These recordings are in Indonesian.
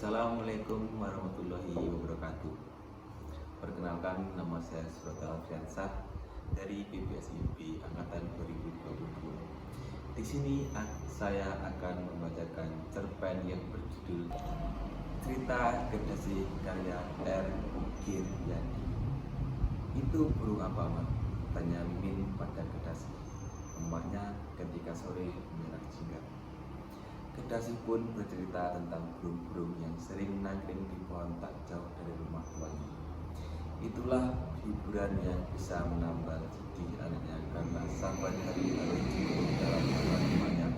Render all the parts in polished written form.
Assalamualaikum warahmatullahi wabarakatuh. Perkenalkan, nama saya Surata Alfiansah dari PPSIB Angkatan 2022. Di sini saya akan membacakan cerpen yang berjudul Cerita Kedasi karya R. Giryadi. Itu burung apa, Mak? Tanya Mimin pada Kedasi. Emaknya ketika sore menyerang jingga. Kedasi pun bercerita tentang burung-burung yang sering nangkring di pohon tak jauh dari rumah tuannya. Itulah hiburan yang bisa menambah sedih anaknya karena sampai hari harus dikurung dalam kamar rumahnya.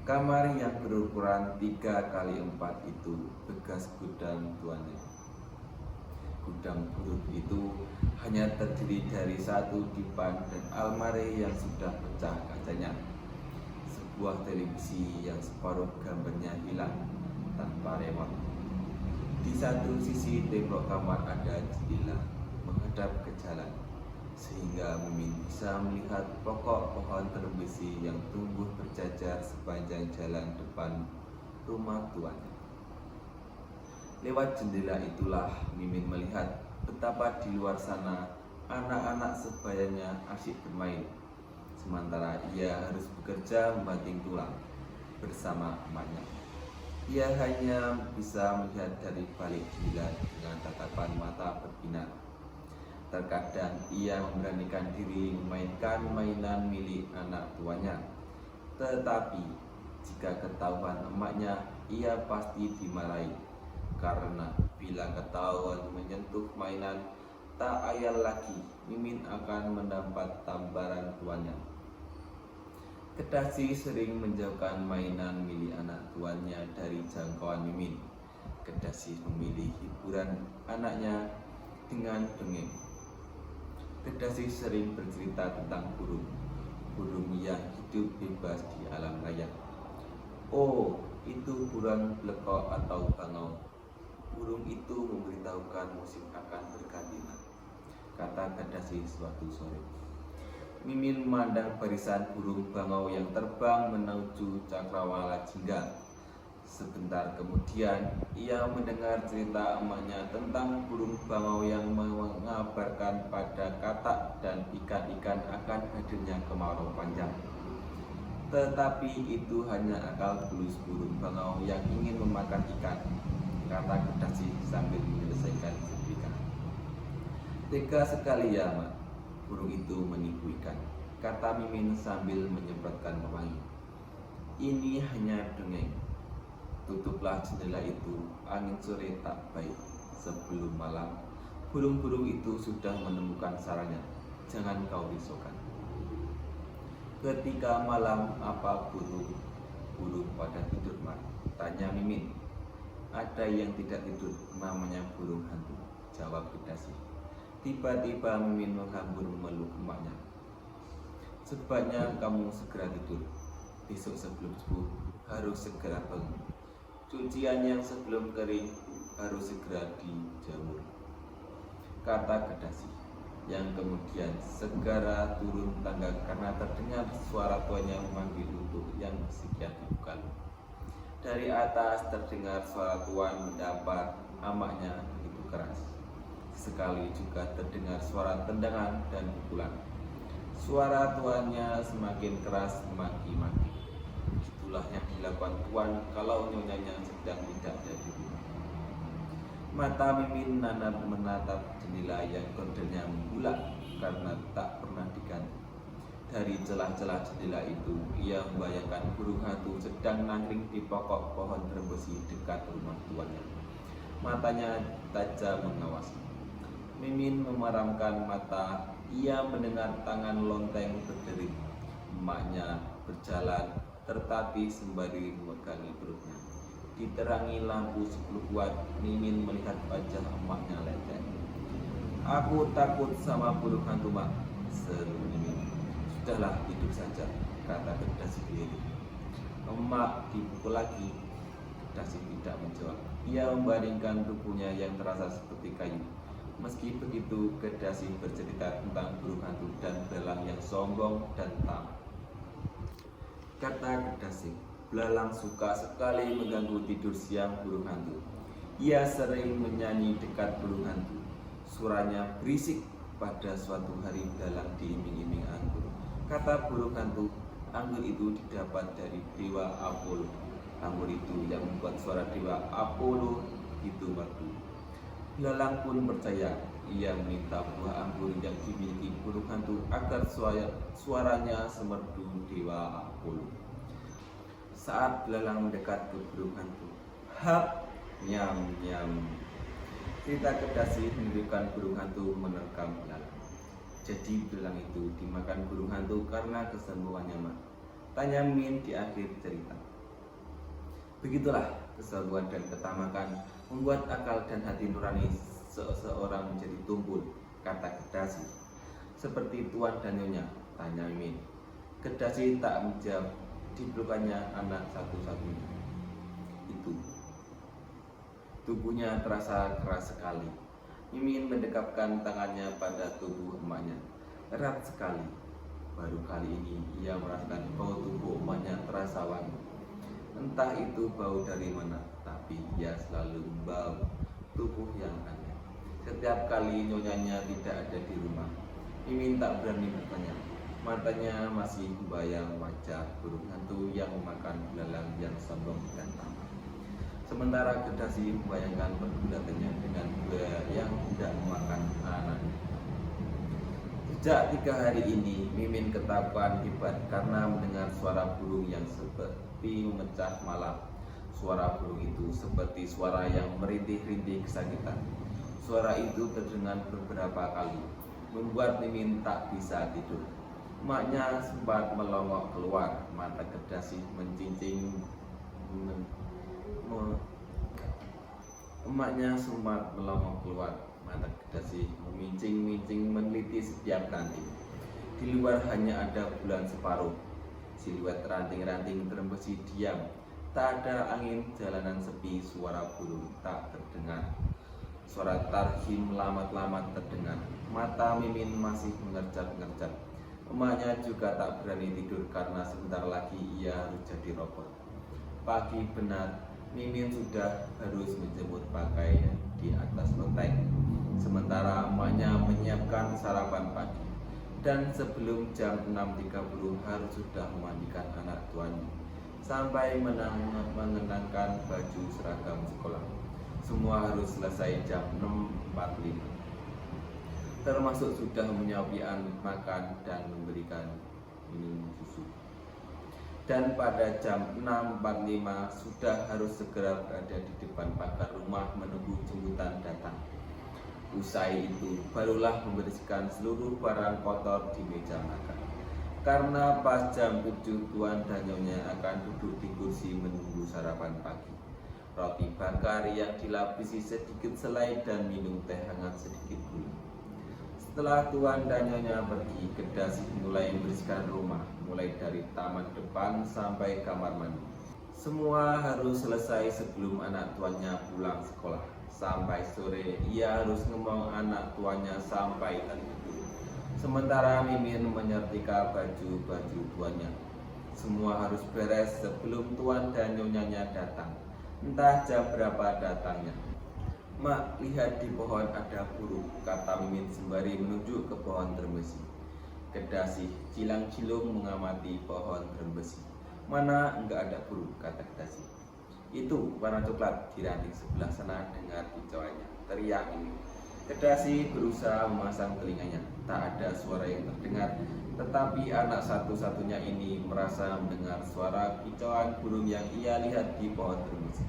Kamar yang berukuran 3x4 itu bekas gudang tuannya. Gudang burung itu hanya terdiri dari satu dipan dan almari yang sudah pecah kacanya. Sebuah televisi yang separuh gambarnya hilang tanpa remote. Di satu sisi tembok kamar ada jendela menghadap ke jalan, sehingga Mimin bisa melihat pokok pohon terbesi yang tumbuh berjajar sepanjang jalan depan rumah tuannya. Lewat jendela itulah Mimin melihat betapa di luar sana anak-anak sebayanya asyik bermain, sementara ia harus bekerja membanting tulang bersama emaknya. Ia hanya bisa melihat dari balik jendela dengan tatapan mata berbinar. Terkadang ia memberanikan diri memainkan mainan milik anak tuanya, tetapi jika ketahuan emaknya, ia pasti dimarahi, karena bila ketahuan menyentuh mainan tak ayal lagi, Mimin akan mendapat tambaran tuannya. Kedasi sering menjauhkan mainan milik anak tuannya dari jangkauan Mimin. Kedasi memilih hiburan anaknya dengan dongeng. Kedasi sering bercerita tentang burung yang hidup bebas di alam raya. Oh, itu burung blekok atau bangau. Burung itu memberitahukan musim akan berganti, kata Kedasi suatu sore. Mimin memandang barisan burung bangau yang terbang menuju cakrawala jingga. Sebentar kemudian, ia mendengar cerita emaknya tentang burung bangau yang mengabarkan pada katak dan ikan-ikan akan hadirnya kemarau panjang. Tetapi itu hanya akal bulus burung bangau yang ingin memakan ikan, kata Kedasi sambil menyelesaikan setrika. Tega sekali ya, Mak, burung itu menipu ikan, kata Mimin sambil menyemprotkan pewangi. Ini hanya dongeng. Tutuplah jendela itu, angin sore tak baik. Sebelum malam, burung-burung itu sudah menemukan sarangnya. Jangan kau risaukan. Ketika malam, apa burung pada tidur, Mak? Tanya Mimin. Ada yang tidak tidur, namanya burung hantu, jawab Kedasi. Tiba-tiba Mimin menghambur memeluk emaknya. Sebaiknya kamu segera tidur. Besok sebelum subuh harus segera bangun. Cucian yang sebelum kering harus segera dijemur, kata Kedasi, yang kemudian segera turun tangga karena terdengar suara tuannya memanggil untuk yang sekian dibuka. Dari atas terdengar suara tuan mendampar amaknya begitu keras. Sekali juga terdengar suara tendangan dan pukulan. Suara tuannya semakin keras memaki-maki. Itulah yang dilakukan tuan kalau nyonyanya sedang tidak ada di rumah. Mata Mimin menatap jendela yang gordennya membulak karena tak pernah diganti. Dari celah-celah jendela itu, ia membayangkan burung hantu sedang nangkring di pokok pohon terbesi dekat rumah tuannya. Matanya tajam mengawasi. Mimin memaramkan mata. Ia mendengar tangan lonteng berdering. Emaknya berjalan tertatih sembari memegangi perutnya. Diterangi lampu 10 watt, Mimin melihat wajah emaknya lengket. Aku takut sama burung hantu, Mak, seru Mimin. Sudahlah, tidur saja, kata Kedasi diri. Emak dipukul lagi. Kedasi tidak menjawab. Ia membaringkan tubuhnya yang terasa seperti kayu. Meski begitu, Kedasi bercerita tentang burung hantu dan belang yang sombong dan tamak. Kata Kedasi, Belalang suka sekali mengganggu tidur siang burung hantu. Ia sering menyanyi dekat burung hantu. Suaranya berisik. Pada suatu hari belalang diiming-iming anggur. Kata burung hantu, anggur itu didapat dari dewa Apollo. Anggur itu yang membuat suara dewa Apollo itu merdu. Belalang pun percaya. Ia meminta buah anggur yang dimiliki burung hantu agar suaranya semerdu dewa Apollo. Saat belalang mendekat ke burung hantu, hap, nyam, nyam. Cerita Kedasi menunjukkan burung hantu menerkam belalang. Jadi belalang itu dimakan burung hantu karena kesembuhannya, Mak. Tanya Mimin di akhir cerita. Begitulah keseruan dan ketamakan membuat akal dan hati nurani seseorang menjadi tumpul, kata Kedasi. Seperti tuan dan nyonya, tanya Mimin. Kedasi tak menjawab, dipelukannya anak satu-satunya. Itu. Tubuhnya terasa keras sekali. Mimin mendekapkan tangannya pada tubuh emaknya. Erat sekali. Baru kali ini ia merasakan bau tubuh emaknya terasa wangi. Entah itu bau dari mana, tapi ia selalu membau tubuh yang aneh. Setiap kali nyonyanya tidak ada di rumah, Mimin tak berani bertanya. Matanya masih membayang wajah burung hantu yang memakan belalang yang sombong dan tamak. Sementara Kedasi membayangkan pergulatannya dengan buaya yang tidak memakan anaknya. Sejak 3 hari ini, Mimin ketakutan hebat karena mendengar suara burung yang seperti memecah malam. Suara burung itu seperti suara yang merintih-rintih kesakitan. Suara itu terdengar beberapa kali, membuat Mimin tak bisa tidur. Emaknya sempat melongok keluar, mata Kedasi Emaknya sempat melongok keluar, mata Kedasi memincing-mincing meneliti setiap ranting. Di luar hanya ada bulan separuh. Siluet ranting-ranting terembesi diam. Tak ada angin, jalanan sepi, suara burung tak terdengar. Suara tarhim lamat-lamat terdengar. Mata Mimin masih mengerjat-ngerjat. Emaknya juga tak berani tidur karena sebentar lagi ia harus jadi robot. Pagi benar, Mimin sudah harus menjemur pakaian di atas loteng. Sementara emaknya menyiapkan sarapan pagi. Dan sebelum jam 6.30 harus sudah memandikan anak tuanya. Sampai mengenakan baju seragam sekolah. Semua harus selesai jam 6.45. Termasuk sudah menyiapkan makan dan memberikan minum susu. Dan pada jam 6.45 sudah harus segera berada di depan pagar rumah menunggu jemputan datang. Usai itu barulah membersihkan seluruh barang kotor di meja makan. Karena pas jam 7 tuan dan nyonya akan duduk di kursi menunggu sarapan pagi. Roti bakar yang dilapisi sedikit selai dan minum teh hangat sedikit gula. Setelah tuan dan nyonya pergi, Kedasi mulai membersihkan rumah, mulai dari taman depan sampai kamar mandi. Semua harus selesai sebelum anak tuanya pulang sekolah. Sampai sore, ia harus ngomong anak tuanya sampai tertidur. Sementara Mimin menyetrika baju-baju tuannya. Semua harus beres sebelum tuan dan nyonyanya datang. Entah jam berapa datangnya. Mak, lihat di pohon ada burung, kata Mimin sembari menunjuk ke pohon terembesi. Kedasi cilang-cilung mengamati pohon terembesi. Mana enggak ada burung, kata Kedasi. Itu warna coklat di ranting sebelah sana, dengar kicauannya, teriak Mimin. Kedasi berusaha memasang telinganya, tak ada suara yang terdengar. Tetapi anak satu-satunya ini merasa mendengar suara kicauan burung yang ia lihat di pohon terembesi.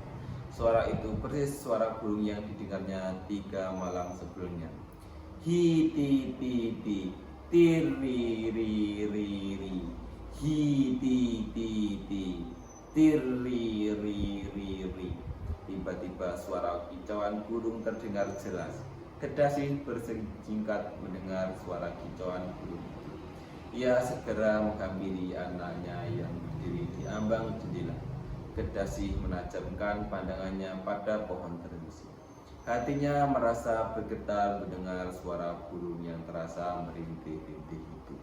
Suara itu persis suara burung yang didengarnya 3 malam sebelumnya. Hi ti ti ti, tiri ri ri ri, hi ti ti ti, tiri ri ri ri. Tiba-tiba suara kicauan burung terdengar jelas. Kedasi bersingkat mendengar suara kicauan burung itu. Ia segera menghampiri anaknya yang berdiri di ambang jendela. Kedasi menajamkan pandangannya pada pohon terembesi. Hatinya merasa bergetar mendengar suara burung yang terasa merintih-rintih itu.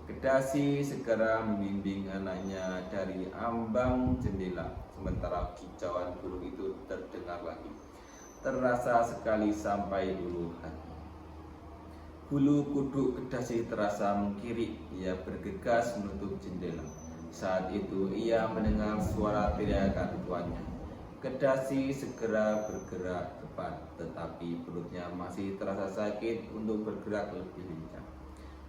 Kedasi segera membimbing anaknya dari ambang jendela, sementara kicauan burung itu terdengar lagi. Terasa sekali sampai ulu hati. Bulu kuduk Kedasi terasa mengkirik, ia bergegas menutup jendela. Saat itu ia mendengar suara teriakan tuannya. Kedasi segera bergerak cepat, tetapi perutnya masih terasa sakit untuk bergerak lebih lincah.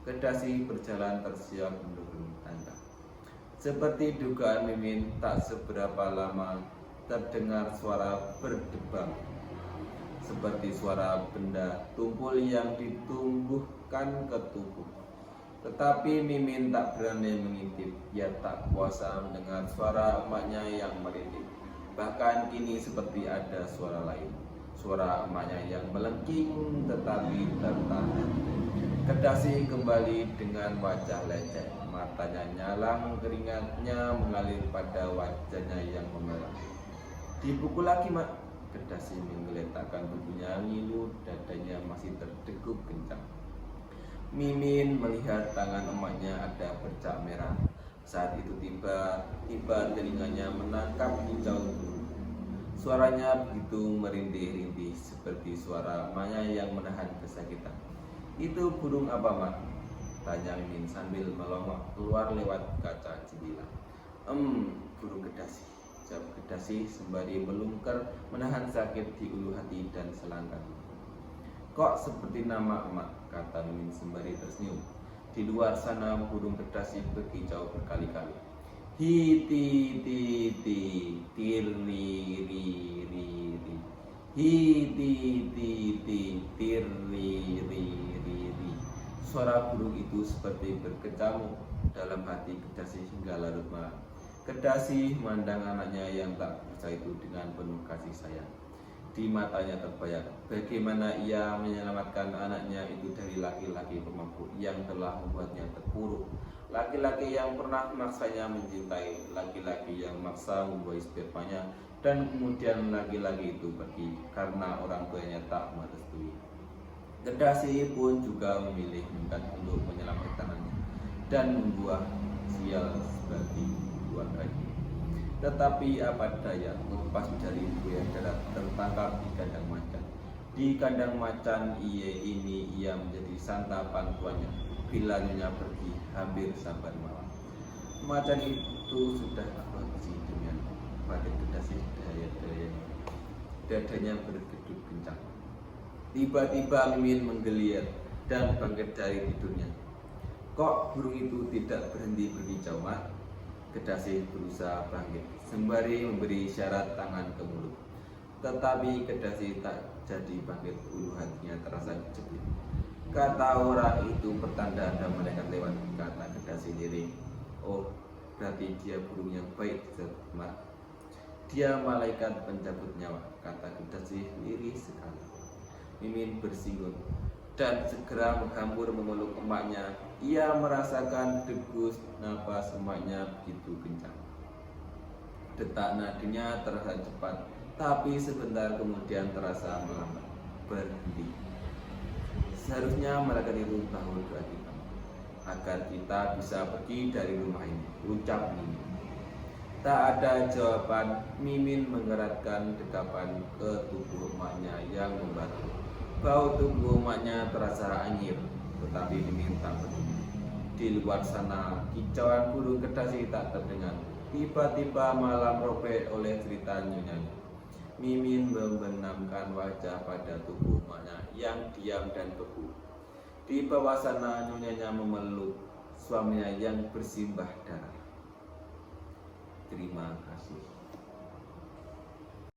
Kedasi berjalan tersiap menuruni tangga. Seperti dugaan Mimin, tak seberapa lama terdengar suara berdebam, seperti suara benda tumpul yang ditumbuhkan ke tubuh. Tetapi Mimin tak berani mengintip, ia tak kuasa mendengar suara emaknya yang merintih. Bahkan kini seperti ada suara lain, suara emaknya yang melengking tetapi tertahan. Kedasi kembali dengan wajah lecet, matanya nyalang, keringatnya mengalir pada wajahnya yang memerah. Dipukul lagi, Mak. Kedasi menggeletakkan tubuhnya ngilu, dadanya masih terdegup kencang. Mimin melihat tangan emaknya ada bercak merah. Saat itu tiba-tiba telinganya menangkap kicau burung. Suaranya begitu merintih-rintih seperti suara emaknya yang menahan kesakitan. Itu burung apa, Mak? Tanya Mimin sambil melongok keluar lewat kaca jendela. Burung Kedasi, jawab Kedasi sembari melungker menahan sakit di ulu hati dan selangkah. Kok seperti nama emak, kata Mimin sembari tersenyum. Di luar sana burung Kedasi berkicau berkali-kali. Hi ti ti ti tir ri ri ri ri. Hi ti ti ti tir ri ri ri ri. Suara burung itu seperti berkecamuk dalam hati Kedasi hingga larut malam. Kedasi memandang anaknya yang tak percaya itu dengan penuh kasih sayang. Di matanya terbayang bagaimana ia menyelamatkan anaknya itu dari laki-laki pemabuk yang telah membuatnya terpuruk, laki-laki yang pernah memaksanya mencintai, laki-laki yang memaksa membuai spermanya, dan kemudian laki-laki itu pergi karena orang tuanya tak merestui. Kedasi pun juga memilih nekat untuk menyelamatkan anaknya dan membuat sial bagi keluarganya. Tetapi apa daya, lepas dari buaya darat tertangkap di kandang macan. Di kandang macan ia menjadi santapan tuannya. Bila nyonya pergi hampir sampai malam. Macan itu sudah benci dengan pada Kedasi dadanya berkedut kencang. Tiba-tiba Mimin menggeliat dan bangkit dari tidurnya. Kok burung itu tidak berhenti berkicau, Mak? Kedasi berusaha bangkit sembari memberi isyarat tangan ke mulut. Tetapi Kedasi tak jadi bangkit, ulu hatinya terasa kejepit. Kata orang itu pertanda ada malaikat lewat, kata Kedasi lirih. Oh, berarti dia burung yang baik, Mak. Dia malaikat pencabut nyawa, kata Kedasi lirih sekali. Mimin bersinggung dan segera menghambur memeluk emaknya. Ia merasakan degus napas emaknya begitu kencang. Detak nadinya terasa cepat, tapi sebentar kemudian terasa melambat, berhenti. Seharusnya mereka itu tahu doa kita, agar kita bisa pergi dari rumah ini, ucap Mimin. Tak ada jawaban. Mimin mengeratkan dekapan ke tubuh emaknya yang membatu. Bau tubuh emaknya terasa anyir, tetapi Mimin tak peduli. Di luar sana, kicauan burung Kedasi tak terdengar. Tiba-tiba malam robek oleh cerita nyonya. Mimin membenamkan wajah pada tubuh emaknya yang diam dan beku. Di bawah sana, nyonyanya memeluk suaminya yang bersimbah darah. Terima kasih.